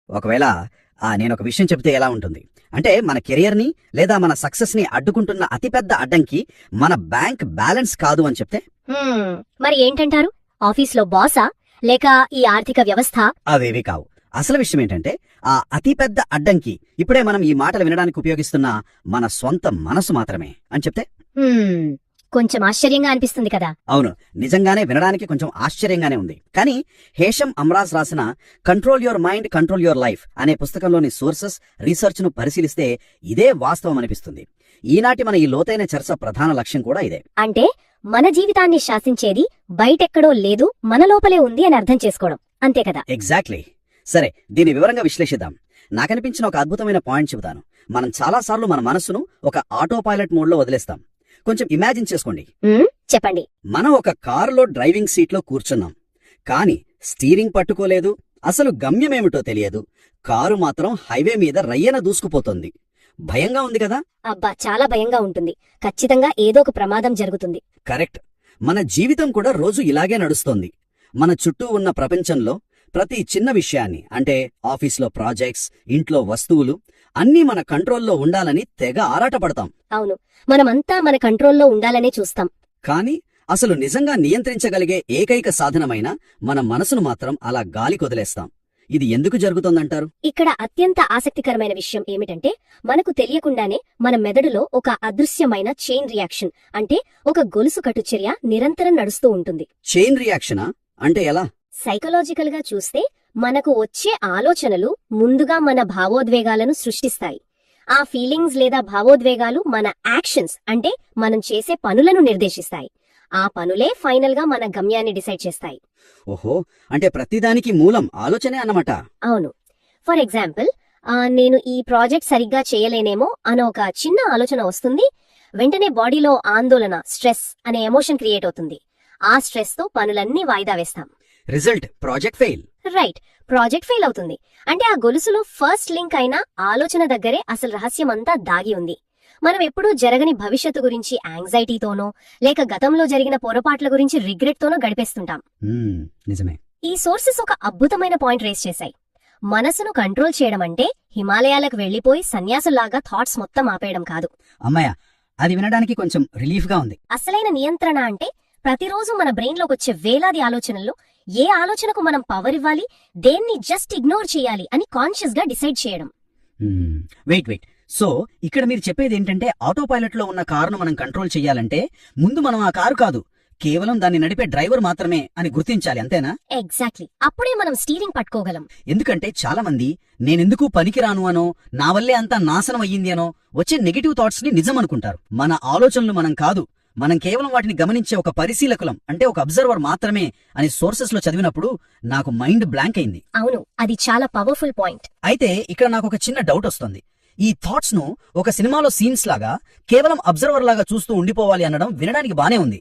ఒకవేళ నేనొక విషయం చెప్తే ఎలా ఉంటుంది అంటే, మన కెరియర్ని లేదా మన సక్సెస్ని అడ్డుకుంటున్న అతిపెద్ద అడ్డంకి మన బ్యాంక్ బ్యాలెన్స్ కాదు అని చెప్తే? మరి ఏంటంటారు? ఆఫీస్లో బాసా లేక ఈ ఆర్థిక వ్యవస్థ? అవేవి కావు. అసలు విషయం ఏంటంటే, ఆ అతిపెద్ద అడ్డంకి ఇప్పుడే మనం ఈ మాటలు వినడానికి ఉపయోగిస్తున్న మన సొంత మనసు మాత్రమే అని చెప్తే? కొంచెం ఆశ్చర్యంగా అనిపిస్తుంది కదా. అవును, నిజంగానే వినడానికి కొంచెం ఆశ్చర్యంగానే ఉంది. కానీ హేషం అమ్రాజ్ రాసిన control your mind control your life అనే పుస్తకంలోని సోర్సెస్, రీసెర్చ్ ను పరిశీలిస్తే ఇదే వాస్తవం అనిపిస్తుంది. ఈనాటి మన ఈ లోతైన చర్చ ప్రధాన లక్ష్యం కూడా ఇదే. అంటే మన జీవితాన్ని శాసించేది బయటెక్కడో లేదు, మన లోపలే ఉంది అని అర్థం చేసుకోవడం, అంతే కదా? ఎగ్జాక్ట్లీ. సరే, దీన్ని వివరంగా విశ్లేషిద్దాం. నాకనిపించిన ఒక అద్భుతమైన పాయింట్ చెబుతాను. మనం చాలాసార్లు మన మనసును ఒక ఆటో పైలట్ మోడ్లో వదిలేస్తాం. కొంచెం ఇమాజిన్ చేసుకోండి. చెప్పండి. మనం ఒక కారులో డ్రైవింగ్ సీట్లో కూర్చున్నాం, కానీ స్టీరింగ్ పట్టుకోలేదు, అసలు గమ్యమేమిటో తెలియదు. కారు మాత్రం హైవే మీద రయ్యన దూసుకుపోతుంది. భయంగా ఉంది కదా? అబ్బా, చాలా భయంగా ఉంటుంది. ఖచ్చితంగా ఏదో ఒక ప్రమాదం జరుగుతుంది. కరెక్ట్. మన జీవితం కూడా రోజు ఇలాగే నడుస్తోంది. మన చుట్టూ ఉన్న ప్రపంచంలో ప్రతి చిన్న విషయాన్ని, అంటే ఆఫీస్లో ప్రాజెక్ట్స్, ఇంట్లో వస్తువులు అన్నీ మన కంట్రోల్లో ఉండాలని తెగ ఆరాటపడతాం. అవును, మనమంతా మన కంట్రోల్లో ఉండాలనే చూస్తాం. కానీ అసలు నిజంగా నియంత్రించగలిగే ఏకైక సాధనమైన మన మనసును మాత్రం అలా గాలికొదిలేస్తాం. ఇది ఎందుకు జరుగుతోందంటారు? ఇక్కడ అత్యంత ఆసక్తికరమైన విషయం ఏమిటంటే, మనకు తెలియకుండానే మన మెదడులో ఒక అదృశ్యమైన చైన్ రియాక్షన్, అంటే ఒక గొలుసు కట్టుచర్య నిరంతరం నడుస్తూ ఉంటుంది. చైన్ రియాక్షనా? అంటే ఎలా? సైకలాజికల్ గా చూస్తే మనకు వచ్చే ఆలోచనలు ముందుగా మన భావోద్వేగాలను సృష్టిస్తాయి. ఆ ఫీలింగ్స్ లేదా భావోద్వేగాలు మన యాక్షన్స్, అంటే మనం చేసే పనులను నిర్దేశిస్తాయి. ఆ పనులే ఫైనల్ గా మన గమ్యాన్ని డిసైడ్ చేస్తాయి. ఓహో, అంటే ప్రతిదానికి మూలం ఆలోచనే అన్నమాట. అవును. ఫర్ ఎగ్జాంపుల్, నేను ఈ ప్రాజెక్ట్ సరిగ్గా చేయలేనేమో అన్న ఒక చిన్న ఆలోచన వస్తుంది. వెంటనే బాడీలో ఆందోళన, స్ట్రెస్ అనే ఎమోషన్ క్రియేట్ అవుతుంది. ఆ స్ట్రెస్ తో పనులన్నీ వాయిదా వేస్తాం. Result project fail. Right, project fail అవుతుంది. అంటే ఆ గొలుసులో ఫస్ట్ లింక్ అయిన ఆలోచన దగ్గరే అసలు రహస్యమంతా దాగి ఉంది. మనం ఎప్పుడూ జరగని భవిష్యత్తు గురించి యాంగ్జైటీతోనో లేక గతంలో జరిగిన పొరపాట్ల గురించి రిగ్రెట్ తోనో గడిపేస్తుంటాం. నిజమే. ఈ సోర్సెస్ ఒక అద్భుతమైన పాయింట్ రేస్ చేశాయి. మనసును కంట్రోల్ చేయడం అంటే హిమాలయాలకు వెళ్లిపోయి సన్యాసుల్లాగా థాట్స్ మొత్తం ఆపేయడం కాదు. అమ్మాయ, అది వినడానికి కొంచెం రిలీఫ్ గా ఉంది. అసలైన నియంత్రణ అంటే ప్రతిరోజు మన బ్రెయిన్ లోకి వచ్చే వేలాది ఆలోచనల్లో ఏ ఆలోచనకు మనం పవర్ ఇవ్వాలి, దేన్ని జస్ట్ ఇగ్నోర్ చేయాలి అని కాన్షియస్ గా డిసైడ్ చేయడం. వెయిట్. సో ఇక్కడ మీరు చెప్పేది ఏంటంటే, ఆటో పైలట్ లో ఉన్న కారును మనం కంట్రోల్ చెయ్యాలంటే ముందు మనం ఆ కారు కాదు, కేవలం దాన్ని నడిపే డ్రైవర్ మాత్రమే అని గుర్తించాలి, అంతేనా? ఎగ్జాక్ట్లీ. అప్పుడే మనం స్టీరింగ్ పట్టుకోగలం. ఎందుకంటే చాలా మంది నేనెందుకు పనికిరాను అనో, నా వల్లే అంతా నాశనం అయ్యింది అనో వచ్చే నెగిటివ్ థాట్స్ ని నిజం అనుకుంటారు. మన ఆలోచనలు మనం కాదు, మనం కేవలం వాటిని గమనించే ఒక పరిశీలకులం, అంటే ఒక అబ్జర్వర్ మాత్రమే అని సోర్సెస్ లో చదివినప్పుడు నాకు మైండ్ బ్లాంక్ అయింది. అవును, అది చాలా పవర్ఫుల్ పాయింట్. అయితే ఇక్కడ నాకు ఒక చిన్న డౌట్ వస్తుంది. ఈ థాట్స్ ను ఒక సినిమాలో సీన్స్ లాగా కేవలం అబ్జర్వర్ లాగా చూస్తూ ఉండిపోవాలి అనడం వినడానికి బానే ఉంది.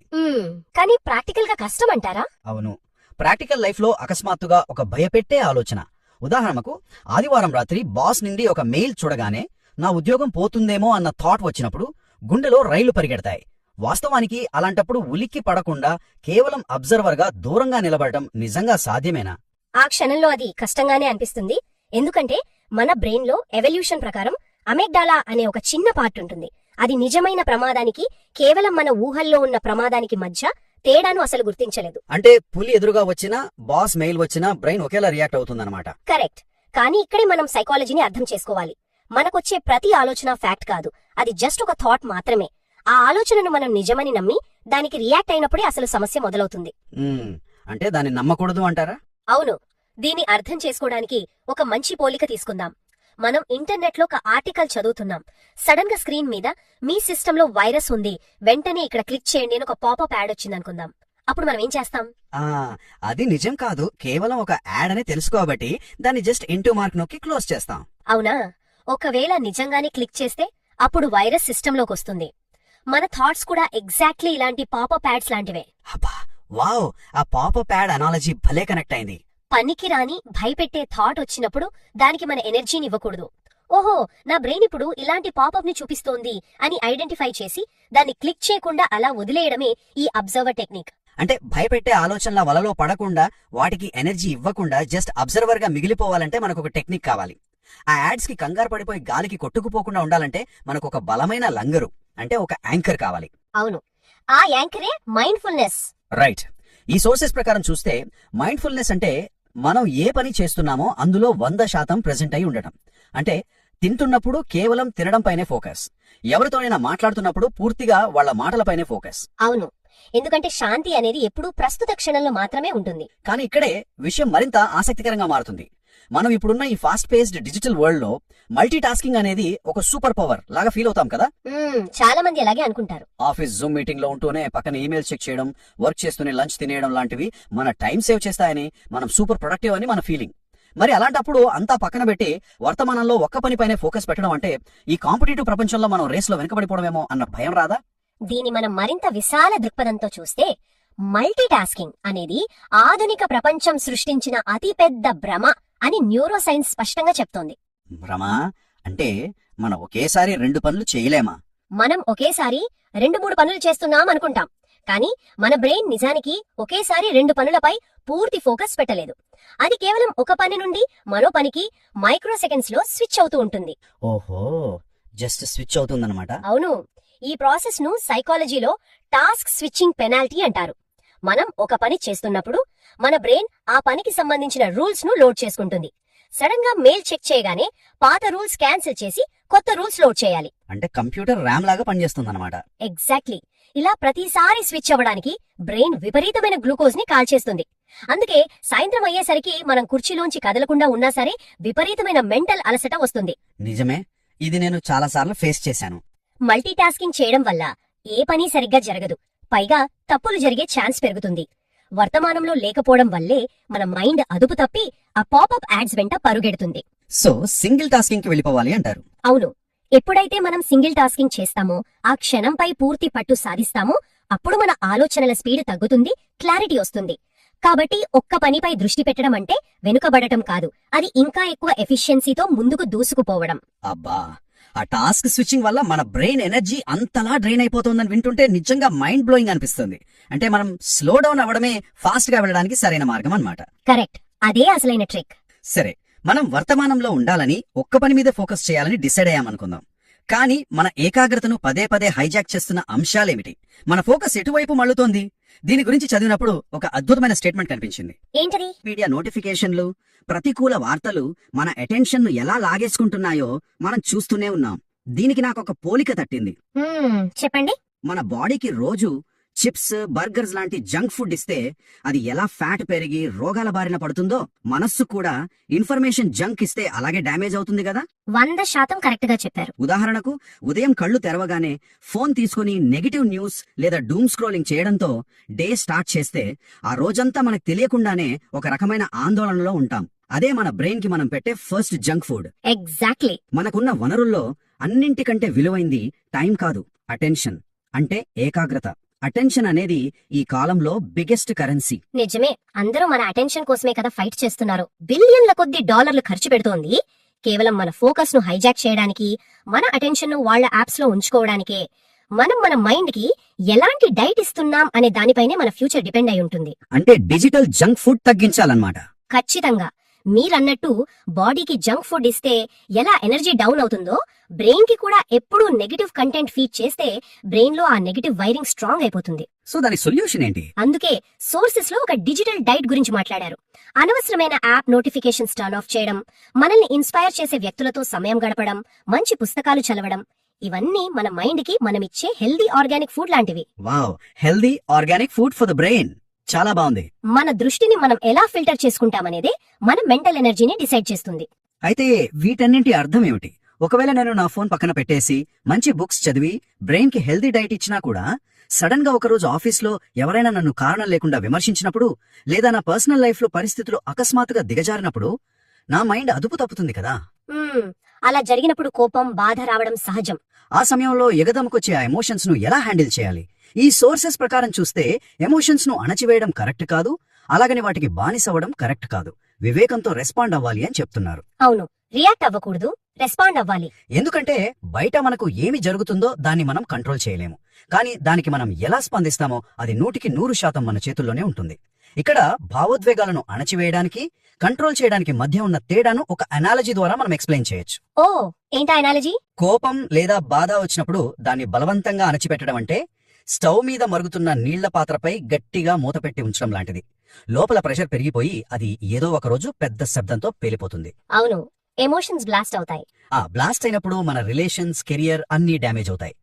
కానీ ప్రాక్టికల్ గా కష్టం అంటారా? అవును, ప్రాక్టికల్ లైఫ్ లో అకస్మాత్తుగా ఒక భయపెట్టే ఆలోచన. ఉదాహరణకు, ఆదివారం రాత్రి బాస్ నుండి ఒక మెయిల్ చూడగానే నా ఉద్యోగం పోతుందేమో అన్న థాట్ వచ్చినప్పుడు గుండెలో రైళ్లు పరిగెడతాయి. వాస్తవానికి అలాంటప్పుడు ఉలిక్కి పడకుండా కేవలం అబ్జర్వర్ గా దూరంగా నిలబడటం నిజంగా సాధ్యమేనా? ఆ క్షణంలో అది కష్టంగానే అనిపిస్తుంది. ఎందుకంటే మన బ్రెయిన్ లో ఎవల్యూషన్ ప్రకారం అమెగ్డాలా అనే ఒక చిన్న పార్ట్ ఉంటుంది. అది నిజమైన ప్రమాదానికి, కేవలం మన ఊహల్లో ఉన్న ప్రమాదానికి మధ్య తేడాను అసలు గుర్తించలేదు. అంటే పులి ఎదురుగా వచ్చినా, బాస్ మెయిల్ వచ్చినా బ్రెయిన్ ఒకేలా రియాక్ట్ అవుతుందన్నమాట. కరెక్ట్. కానీ ఇక్కడే మనం సైకాలజీని అర్థం చేసుకోవాలి. మనకొచ్చే ప్రతి ఆలోచన ఫ్యాక్ట్ కాదు, అది జస్ట్ ఒక థాట్ మాత్రమే. ఆ ఆలోచనను మనం నిజమని నమ్మి దానికి రియాక్ట్ అయినప్పుడే అసలు సమస్య మొదలవుతుంది. అంటే దాన్ని నమ్మకూడదు అంటారా? అవును. దీన్ని అర్థం చేసుకోవడానికి ఒక మంచి పోలిక తీసుకుందాం. మనం ఇంటర్నెట్ లో ఒక ఆర్టికల్ చదువుతున్నాం. సడన్ గా స్క్రీన్ మీద మీ సిస్టమ్ లో వైరస్ ఉంది, వెంటనే ఇక్కడ క్లిక్ చేయండి అని ఒక పాపప్ యాడ్ వచ్చిందనుకుందాం. అప్పుడు మనం ఏం చేస్తాం? అది నిజం కాదు, కేవలం ఒక యాడ్ అని తెలుసుకోబట్టి దాన్ని జస్ట్ ఇంటూ మార్క్ నొక్కి క్లోజ్ చేస్తాం. అవునా? ఒకవేళ నిజంగానే క్లిక్ చేస్తే అప్పుడు వైరస్ సిస్టమ్ లోకి వస్తుంది. మన థాట్స్ కూడా ఎగ్జాక్ట్లీ ఇలాంటి పాపప్ యాడ్స్ లాంటివే. వావ్, ఆ పాపప్ యాడ్ అనాలజీ భలే కనెక్ట్ అయింది. పనికిరాని భయపెట్టే థాట్ వచ్చినప్పుడు దానికి మన ఎనర్జీని ఇవ్వకూడదు. ఓహో, నా బ్రెయిన్ ఇప్పుడు ఇలాంటి పాపప్ ని చూపిస్తోంది అని ఐడెంటిఫై చేసి దాన్ని క్లిక్ చేయకుండా అలా వదిలేయడమే ఈ అబ్జర్వర్ టెక్నిక్. అంటే భయపెట్టే ఆలోచనల వలలో పడకుండా వాటికి ఎనర్జీ ఇవ్వకుండా జస్ట్ అబ్జర్వర్ గా మిగిలిపోవాలంటే మనకు ఒక టెక్నిక్ కావాలి. ఆ యాడ్స్ కి కంగారు పడిపోయి గాలికి కొట్టుకుపోకుండా ఉండాలంటే మనకు ఒక బలమైన లంగరు అంటే ఒక యాంకర్ కావాలి. అవును, ఆ యాంకరే మైండ్ఫుల్నెస్. రైట్. ఈ సోర్సెస్ ప్రకారం చూస్తే మైండ్ఫుల్నెస్ అంటే మనం ఏ పని చేస్తున్నామో అందులో 100% ప్రెజెంట్ అయి ఉండటం. అంటే తింటున్నప్పుడు కేవలం తినడం పైనే ఫోకస్, ఎవరితోనైనా మాట్లాడుతున్నప్పుడు పూర్తిగా వాళ్ళ మాటలపైనే ఫోకస్. అవును, ఎందుకంటే శాంతి అనేది ఎప్పుడూ ప్రస్తుత క్షణంలో మాత్రమే ఉంటుంది. కానీ ఇక్కడే విషయం మరింత ఆసక్తికరంగా మారుతుంది. మనం ఇప్పుడున్న ఈ ఫాస్ట్ పేస్డ్ డిజిటల్ వరల్డ్ లో మల్టీ టాస్కింగ్ అనేది ఒక సూపర్ పవర్ లాగా ఫీల్ అవుతాం కదా. చాలా మంది అలాగే అనుకుంటారు. ఆఫీస్ జూమ్ మీటింగ్ లో ఉంటూనే పక్కన ఈమెయిల్ చెక్ చేయడం, వర్క్ చేస్తూనే లంచ్ తినేయడం లాంటివి మన టైం సేవ్ చేస్తాయని, మనం సూపర్ ప్రొడక్టివ్ అని మన ఫీలింగ్. మరి అలాంటప్పుడు అంతా పక్కన పెట్టి వర్తమానంలో ఒక్క పని పైనే ఫోకస్ పెట్టడం అంటే ఈ కాంపిటేటివ్ ప్రపంచంలో మనం రేస్ లో వెనకబడిపోవడమేమో అన్న భయం రాదా? దీన్ని మనం మరింత విశాల దృక్పథంతో చూస్తే మల్టీ టాస్కింగ్ అనేది ఆధునిక ప్రపంచం సృష్టించిన అతిపెద్ద భ్రమ అని న్యూరో సైన్స్ స్పష్టంగా చెప్తోంది. భ్రమ అంటే మనం ఒకేసారి 2 పనులు చేయలేమా? మనం ఒకేసారి 2-3 పనులు చేస్తున్నాం అనుకుంటాం, కానీ మన బ్రెయిన్ నిజానికి ఒకేసారి 2 పనులపై పూర్తి ఫోకస్ పెట్టలేదు. అది కేవలం ఒక పని నుండి మరో పనికి మైక్రో సెకండ్స్ లో స్విచ్ అవుతూ ఉంటుంది. ఓహో, జస్ట్ స్విచ్ అవుతుందన్నమాట. అవును, ఈ ప్రాసెస్ ను సైకాలజీలో టాస్క్ స్విచ్చింగ్ పెనాల్టీ అంటారు. మనం ఒక పని చేస్తున్నప్పుడు మన బ్రెయిన్ ఆ పనికి సంబంధించిన రూల్స్ ను లోడ్ చేసుకుంటుంది. సడన్ గా మెయిల్ చెక్ చేయగానే పాత రూల్స్ క్యాన్సిల్ చేసి కొత్త రూల్స్ లోడ్ చేయాలి. అంటే కంప్యూటర్ ర్యామ్ లాగా పనిచేస్తుందన్నమాట. ఎగ్జాక్ట్లీ. ఇలా ప్రతిసారి స్విచ్ అవ్వడానికి బ్రెయిన్ విపరీతమైన గ్లూకోజ్ ని కాల్చేస్తుంది. అందుకే సాయంత్రం అయ్యేసరికి మనం కుర్చీలోంచి కదలకుండా ఉన్నా సరే విపరీతమైన మెంటల్ అలసట వస్తుంది. నిజమే, ఇది నేను చాలా సార్లు ఫేస్ చేశాను. మల్టీ టాస్కింగ్ చేయడం వల్ల ఏ పని సరిగ్గా జరగదు, పైగా తప్పులు జరిగే ఛాన్స్ పెరుగుతుంది. వర్తమానంలో లేకపోవడం వల్లే మన మైండ్ అదుపు తప్పి ఆ పాపప్ యాడ్స్ వెంట పరుగెడుతుంది. సో సింగిల్ టాస్కింగ్ కి వెళ్ళిపోవాలి అంటారు. అవును, ఎప్పుడైతే మనం సింగిల్ టాస్కింగ్ చేస్తామో, ఆ క్షణంపై పూర్తి పట్టు సాధిస్తామో, అప్పుడు మన ఆలోచనల స్పీడ్ తగ్గుతుంది, క్లారిటీ వస్తుంది. కాబట్టి ఒక్క పనిపై దృష్టి పెట్టడం అంటే వెనుకబడటం కాదు, అది ఇంకా ఎక్కువ ఎఫిషియన్సీతో ముందుకు దూసుకుపోవడం. అబ్బా, ఆ టాస్క్ స్విచ్చింగ్ వల్ల మన బ్రెయిన్ ఎనర్జీ అంతలా డ్రైన్ అయిపోతుందని వింటుంటే నిజంగా మైండ్ బ్లోయింగ్ అనిపిస్తుంది. అంటే మనం స్లో డౌన్ అవ్వడమే ఫాస్ట్ గా వెళ్ళడానికి సరైన మార్గం అన్నమాట. కరెక్ట్, అదే అసలైన ట్రిక్. సరే, మనం వర్తమానంలో ఉండాలని, ఒక్క పని మీద ఫోకస్ చేయాలని డిసైడ్ అయ్యామనుకుందాం. కానీ మన ఏకాగ్రతను పదే పదే హైజాక్ చేస్తున్న అంశాలేమిటి? మన ఫోకస్ ఎటువైపు మళ్ళుతోంది? దీని గురించి చదివినప్పుడు ఒక అద్భుతమైన స్టేట్మెంట్ కనిపించింది. ఏంటది? మీడియా నోటిఫికేషన్లు, ప్రతికూల వార్తలు మన అటెన్షన్ ను ఎలా లాగేసుకుంటున్నాయో మనం చూస్తూనే ఉన్నాం. దీనికి నాకొక పోలిక తట్టింది. చెప్పండి. మన బాడీకి రోజు చిప్స్, బర్గర్స్ లాంటి జంక్ ఫుడ్ ఇస్తే అది ఎలా ఫ్యాట్ పెరిగి రోగాల బారిన పడుతుందో, మనస్సు కూడా ఇన్ఫర్మేషన్ జంక్ ఇస్తే అలాగే డ్యామేజ్ అవుతుంది కదా. 100% కరెక్ట్ గా చెప్పారు. ఉదాహరణకు, ఉదయం కళ్ళు తెరవగానే ఫోన్ తీసుకుని నెగిటివ్ న్యూస్ లేదా డూమ్ స్క్రోలింగ్ చేయడంతో డే స్టార్ట్ చేస్తే ఆ రోజంతా మనకు తెలియకుండానే ఒక రకమైన ఆందోళనలో ఉంటాం. అదే మన బ్రెయిన్ కి మనం పెట్టే ఫస్ట్ జంక్ ఫుడ్. ఎగ్జాక్ట్లీ. మనకున్న వనరుల్లో అన్నింటికంటే విలువైంది టైం కాదు, అటెన్షన్ అంటే ఏకాగ్రత. అటెన్షన్ అనేది ఈ కాలంలో బిగ్గెస్ట్ కరెన్సీ. నిజమే, అందరూ మన అటెన్షన్ కోసమే కదా ఫైట్ చేస్తున్నారు. బిలియన్ల కొద్ది డాలర్లు ఖర్చు పెడుతోంది కేవలం మన ఫోకస్ ను హైజాక్ చేయడానికి, మన అటెన్షన్ ను వాళ్ళ యాప్స్ లో ఉంచుకోవడానికే. మనం మన మైండ్ కి ఎలాంటి డైట్ ఇస్తున్నాం అనే దానిపైనే మన ఫ్యూచర్ డిపెండ్ అయి ఉంటుంది. అంటే డిజిటల్ జంక్ ఫుడ్ తగ్గించాలన్నమాట. ఖచ్చితంగా. మీరన్నట్టు బాడీకి జంక్ ఫుడ్ ఇస్తే ఎలా ఎనర్జీ డౌన్ అవుతుందో, బ్రెయిన్ కి కూడా ఎప్పుడూ నెగటివ్ కంటెంట్ ఫీడ్ చేస్తే బ్రెయిన్ లో ఆ నెగటివ్ వైరింగ్ స్ట్రాంగ్ అయిపోతుంది. సో దాని సొల్యూషన్ ఏంటి? అందుకే సోర్సెస్ లో ఒక డిజిటల్ డైట్ గురించి మాట్లాడారు. అనవసరమైన యాప్ నోటిఫికేషన్స్ టర్న్ ఆఫ్ చేయడం, మనల్ని ఇన్స్పైర్ చేసే వ్యక్తులతో సమయం గడపడం, మంచి పుస్తకాలు చదవడం, ఇవన్నీ మన మైండ్ కి మనమిచ్చే హెల్దీ ఆర్గానిక్ ఫుడ్ లాంటివి. Wow, healthy organic food for the brain. చాలా బాగుంది. మన దృష్టిని మనం ఎలా ఫిల్టర్ చేసుకుంటామనేదే మన మెంటల్ ఎనర్జీని డిసైడ్ చేస్తుంది. అయితే వీటన్నింటి అర్థం ఏమిటి? ఒకవేళ నేను నా ఫోన్ పక్కన పెట్టేసి మంచి బుక్స్ చదివి బ్రెయిన్ కి హెల్దీ డైట్ ఇచ్చినా కూడా సడన్ గా ఒకరోజు ఆఫీస్లో ఎవరైనా నన్ను కారణం లేకుండా విమర్శించినప్పుడు, లేదా నా పర్సనల్ లైఫ్ లో పరిస్థితులు అకస్మాత్తుగా దిగజారినప్పుడు నా మైండ్ అదుపు తప్పుతుంది కదా. అలా జరిగినప్పుడు కోపం, బాధ రావడం సహజం. ఆ సమయంలో ఎగదముకొచ్చే ఆ ఎమోషన్స్ ను ఎలా హ్యాండిల్ చేయాలి? ఈ సోర్సెస్ ప్రకారం చూస్తే ఎమోషన్స్ ను అణచివేయడం కరెక్ట్ కాదు, అలాగని వాటికి బానిసవ్వడం కరెక్ట్ కాదు. వివేకంతో రెస్పాండ్ అవ్వాలి అని చెప్తున్నారు. అవును, రియాక్ట్ అవ్వకూడదు, రెస్పాండ్ అవ్వాలి. ఎందుకంటే బయట మనకు ఏమి జరుగుతుందో దాన్ని మనం కంట్రోల్ చేయలేము, కానీ దానికి మనం ఎలా స్పందిస్తామో అది 100% మన చేతుల్లోనే ఉంటుంది. ఇక్కడ భావోద్వేగాలను అణచివేయడానికి, కంట్రోల్ చేయడానికి మధ్య ఉన్న తేడాను ఒక అనాలజీ ద్వారా మనం ఎక్స్ప్లెయిన్ చేయొచ్చు. ఓ, ఏంటా అనాలజీ? కోపం లేదా బాధ వచ్చినప్పుడు దాన్ని బలవంతంగా అణచిపెట్టడం అంటే స్టవ్ మీద మరుగుతున్న నీళ్ల పాత్రపై గట్టిగా మూతపెట్టి ఉంచడం లాంటిది. లోపల ప్రెషర్ పెరిగిపోయి అది ఏదో ఒక రోజు పెద్ద శబ్దంతో పేలిపోతుంది. అవును, ఎమోషన్స్ బ్లాస్ట్ అవుతాయి. ఆ బ్లాస్ట్ అయినప్పుడు మన రిలేషన్స్, కెరియర్ అన్నీ డ్యామేజ్ అవుతాయి.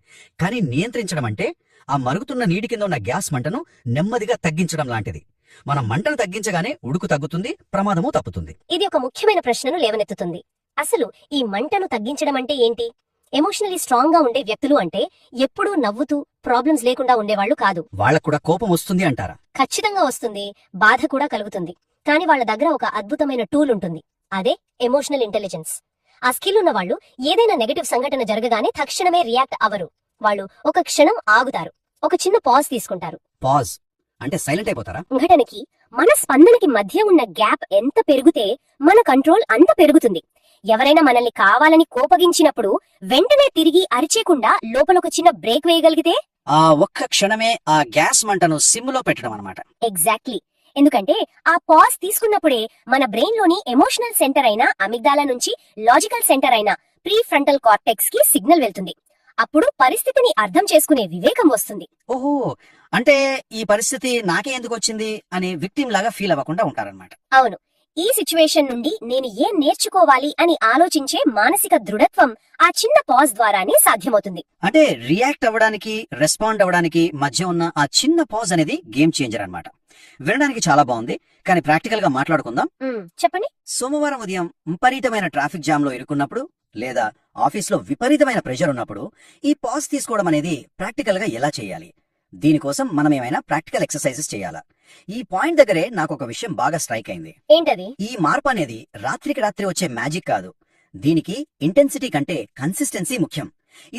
కానీ నియంత్రించడం అంటే ఆ మరుగుతున్న నీటి కింద ఉన్న గ్యాస్ మంటను నెమ్మదిగా తగ్గించడం లాంటిది. మనం మంటను తగ్గించగానే ఉడుకు తగ్గుతుంది, ప్రమాదము తప్పుతుంది. ఇది ఒక ముఖ్యమైన ప్రశ్నను లేవనెత్తుతుంది. అసలు ఈ మంటను తగ్గించడం అంటే ఏంటి? ఎమోషనలీ స్ట్రాంగ్ గా ఉండే వ్యక్తులు అంటే ఎప్పుడూ నవ్వుతూ ప్రాబ్లమ్స్ లేకుండా ఉండేవాళ్లు కాదు. వాళ్ళకు కూడా కోపం వస్తుంది అంటారా? ఖచ్చితంగా వస్తుంది, బాధ కూడా కలుగుతుంది. కానీ వాళ్ళ దగ్గర ఒక అద్భుతమైన టూల్ ఉంటుంది. అదే ఎమోషనల్ ఇంటెలిజెన్స్. ఆ స్కిల్ ఉన్న వాళ్ళు ఏదైనా నెగటివ్ సంఘటన జరగగానే తక్షణమే రియాక్ట్ అవ్వరు. వాళ్ళు ఒక క్షణం ఆగుతారు, ఒక చిన్న పాజ్ తీసుకుంటారు. పాజ్ అంటే సైలెంట్ అయిపోతారా? సంఘటనకి మన స్పందనకి మధ్య ఉన్న గ్యాప్ ఎంత పెరిగితే మన కంట్రోల్ అంత పెరుగుతుంది. ఎవరైనా మనల్ని కావాలని కోపగించినప్పుడు వెంటనే తిరిగి అరిచేయకుండా లోపల ఒక చిన్న బ్రేక్ వేయగలిగితే ఆ ఒక్క క్షణమే ఆ గ్యాస్ మంటను సిమ్లో పెట్టడం అన్నమాట. ఎగ్జాక్ట్లీ. ఎందుకంటే ఆ పాజ్ తీసుకున్నప్పుడే మన బ్రెయిన్ లోని ఎమోషనల్ సెంటర్ అయిన అమిగ్డాలా నుంచి లాజికల్ సెంటర్ అయిన ప్రీ ఫ్రంటల్ కార్టెక్స్ కి సిగ్నల్ వెళ్తుంది. అప్పుడు పరిస్థితిని అర్థం చేసుకునే వివేకం వస్తుంది. ఓహో, అంటే ఈ పరిస్థితి నాకే ఎందుకు వచ్చింది అని విక్టిమ్ లాగా ఫీల్ అవ్వకుండా ఉంటారన్నమాట. అవును, ఈ సిచ్యువేషన్ నుండి నేను ఏం నేర్చుకోవాలి అని ఆలోచించే మానసిక దృఢత్వం ఆ చిన్న పాజ్ ద్వారానే సాధ్యమవుతుంది. అంటే రియాక్ట్ అవ్వడానికి, రెస్పాండ్ అవ్వడానికి మధ్య ఉన్న ఆ చిన్న పాజ్ అనేది గేమ్ చేంజర్ అన్నమాట. వినడానికి చాలా బాగుంది, కానీ ప్రాక్టికల్ గా మాట్లాడుకుందాం. చెప్పండి. సోమవారం ఉదయం విపరీతమైన ట్రాఫిక్ జామ్ లో ఇరుక్కున్నప్పుడు లేదా ఆఫీస్లో విపరీతమైన ప్రెషర్ ఉన్నప్పుడు ఈ పాజ్ తీసుకోవడం అనేది ప్రాక్టికల్ గా ఎలా చేయాలి? దీనికోసం మనం ఏమైనా ప్రాక్టికల్ ఎక్సర్సైజెస్ చేయాలా? ఈ పాయింట్ దగ్గరే నాకు ఒక విషయం బాగా స్ట్రైక్ అయింది. ఏంటది? ఈ మార్పు అనేది రాత్రికి రాత్రి వచ్చే మ్యాజిక్ కాదు. దీనికి ఇంటెన్సిటీ కంటే కన్సిస్టెన్సీ ముఖ్యం.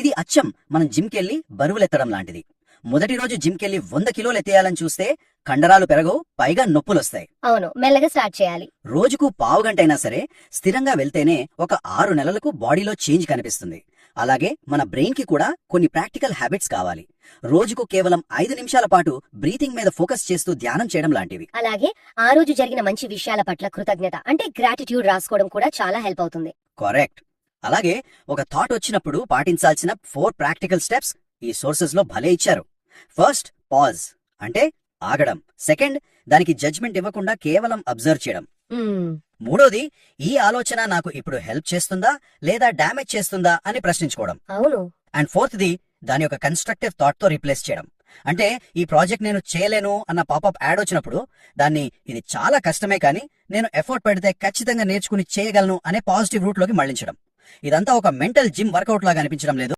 ఇది అచ్చం మనం జిమ్కెళ్ళి బరువులెత్తడం లాంటిది. మొదటి రోజు జిమ్కెళ్ళి 100 కిలోలు ఎత్తేయాలని చూస్తే కండరాలు పెరగవు, పైగా నొప్పులొస్తాయి. అవును, మెల్లగా స్టార్ట్ చేయాలి. రోజుకు పావు గంటైనా సరే స్థిరంగా వెళ్తేనే ఒక 6 నెలలకు బాడీలో చేంజ్ కనిపిస్తుంది. అలాగే మన బ్రెయిన్ కి కూడా కొన్ని ప్రాక్టికల్ హ్యాబిట్స్ కావాలి. రోజుకు కేవలం 5 నిమిషాల పాటు బ్రీతింగ్ మీద ఫోకస్ చేస్తూ ధ్యానం చేయడం లాంటివి. అలాగే ఆ రోజు జరిగిన మంచి విషయాల పట్ల కృతజ్ఞత అంటే గ్రాటిట్యూడ్ రాసుకోవడం కూడా చాలా హెల్ప్ అవుతుంది. కరెక్ట్. అలాగే ఒక థాట్ వచ్చినప్పుడు పాటించాల్సిన 4 ప్రాక్టికల్ స్టెప్స్ ఈ సోర్సెస్ లో భలే ఇచ్చారు. ఫస్ట్, పాజ్ అంటే ఆగడం. సెకండ్, దానికి జడ్జ్మెంట్ ఇవ్వకుండా కేవలం అబ్జర్వ్ చేయడం. మూడోది, ఈ ఆలోచన నాకు ఇప్పుడు హెల్ప్ చేస్తుందా లేదా డ్యామేజ్ చేస్తుందా అని ప్రశ్నించుకోవడం. అవును. అండ్ ఫోర్త్ది, దాని యొక్క కన్స్ట్రక్టివ్ థాట్ తో రీప్లేస్ చేయడం. అంటే ఈ ప్రాజెక్ట్ నేను చేయలేను అన్న పాపప్ యాడ్ వచ్చినప్పుడు దాన్ని ఇది చాలా కష్టమే కానీ నేను ఎఫర్ట్ పెడితే ఖచ్చితంగా నేర్చుకుని చేయగలను అనే పాజిటివ్ రూట్ లోకి మళ్లించడం. ఇదంతా ఒక మెంటల్ జిమ్ వర్కౌట్ లాగా అనిపించడం లేదు?